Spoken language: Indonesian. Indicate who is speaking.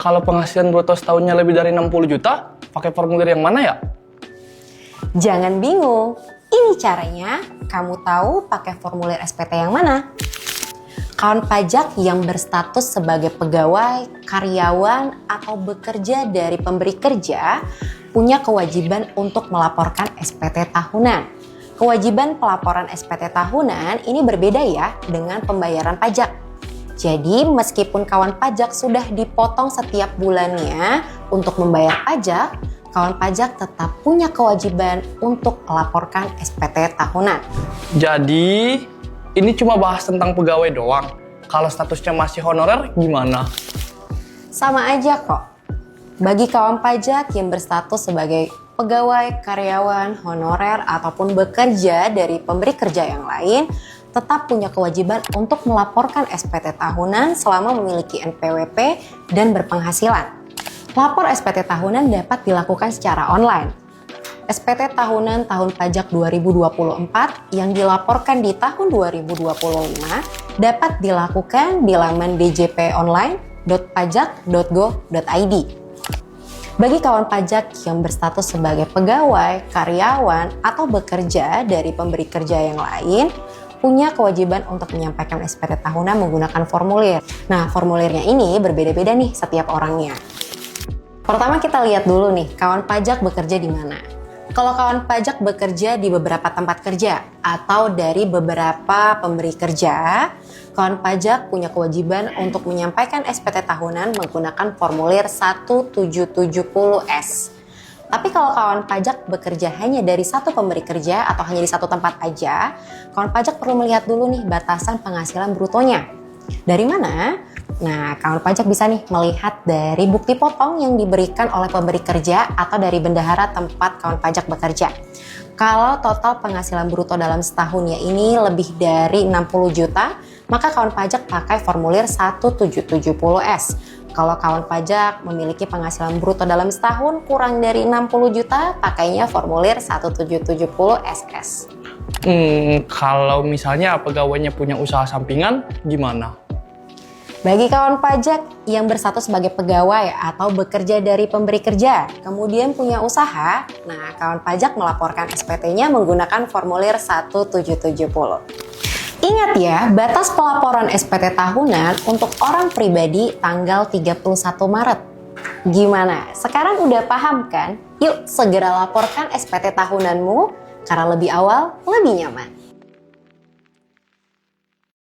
Speaker 1: kalau penghasilan bruto setahunnya lebih dari 60 juta, pakai formulir yang mana ya?
Speaker 2: Jangan bingung, ini caranya. Kamu tahu pakai formulir SPT yang mana? Kawan pajak yang berstatus sebagai pegawai, karyawan, atau bekerja dari pemberi kerja punya kewajiban untuk melaporkan SPT tahunan. Kewajiban pelaporan SPT tahunan ini berbeda ya dengan pembayaran pajak. Jadi meskipun kawan pajak sudah dipotong setiap bulannya untuk membayar pajak, kawan pajak tetap punya kewajiban untuk melaporkan SPT tahunan.
Speaker 1: Jadi, ini cuma bahas tentang pegawai doang. Kalau statusnya masih honorer, gimana?
Speaker 2: Sama aja kok. Bagi kawan pajak yang berstatus sebagai pegawai, karyawan, honorer, ataupun bekerja dari pemberi kerja yang lain, tetap punya kewajiban untuk melaporkan SPT tahunan selama memiliki NPWP dan berpenghasilan. Lapor SPT tahunan dapat dilakukan secara online. SPT tahunan tahun pajak 2024 yang dilaporkan di tahun 2025 dapat dilakukan di laman djponline.pajak.go.id. Bagi kawan pajak yang berstatus sebagai pegawai, karyawan, atau bekerja dari pemberi kerja yang lain, punya kewajiban untuk menyampaikan SPT tahunan menggunakan formulir. Nah, formulirnya ini berbeda-beda nih setiap orangnya. Pertama kita lihat dulu nih, kawan pajak bekerja di mana. Kalau kawan pajak bekerja di beberapa tempat kerja atau dari beberapa pemberi kerja, kawan pajak punya kewajiban untuk menyampaikan SPT tahunan menggunakan formulir 1770S. Tapi kalau kawan pajak bekerja hanya dari satu pemberi kerja atau hanya di satu tempat aja, kawan pajak perlu melihat dulu nih batasan penghasilan brutonya. Dari mana? Nah, kawan pajak bisa nih melihat dari bukti potong yang diberikan oleh pemberi kerja atau dari bendahara tempat kawan pajak bekerja. Kalau total penghasilan bruto dalam setahunnya ini lebih dari 60 juta, maka kawan pajak pakai formulir 1770S. Kalau kawan pajak memiliki penghasilan bruto dalam setahun kurang dari 60 juta, pakainya formulir 1770SS.
Speaker 1: Kalau misalnya pegawainya punya usaha sampingan, gimana?
Speaker 2: Bagi kawan pajak yang berstatus sebagai pegawai atau bekerja dari pemberi kerja, kemudian punya usaha, nah kawan pajak melaporkan SPT-nya menggunakan formulir 1770. Ingat ya, batas pelaporan SPT tahunan untuk orang pribadi tanggal 31 Maret. Gimana? Sekarang udah paham kan? Yuk segera laporkan SPT tahunanmu, karena lebih awal, lebih nyaman.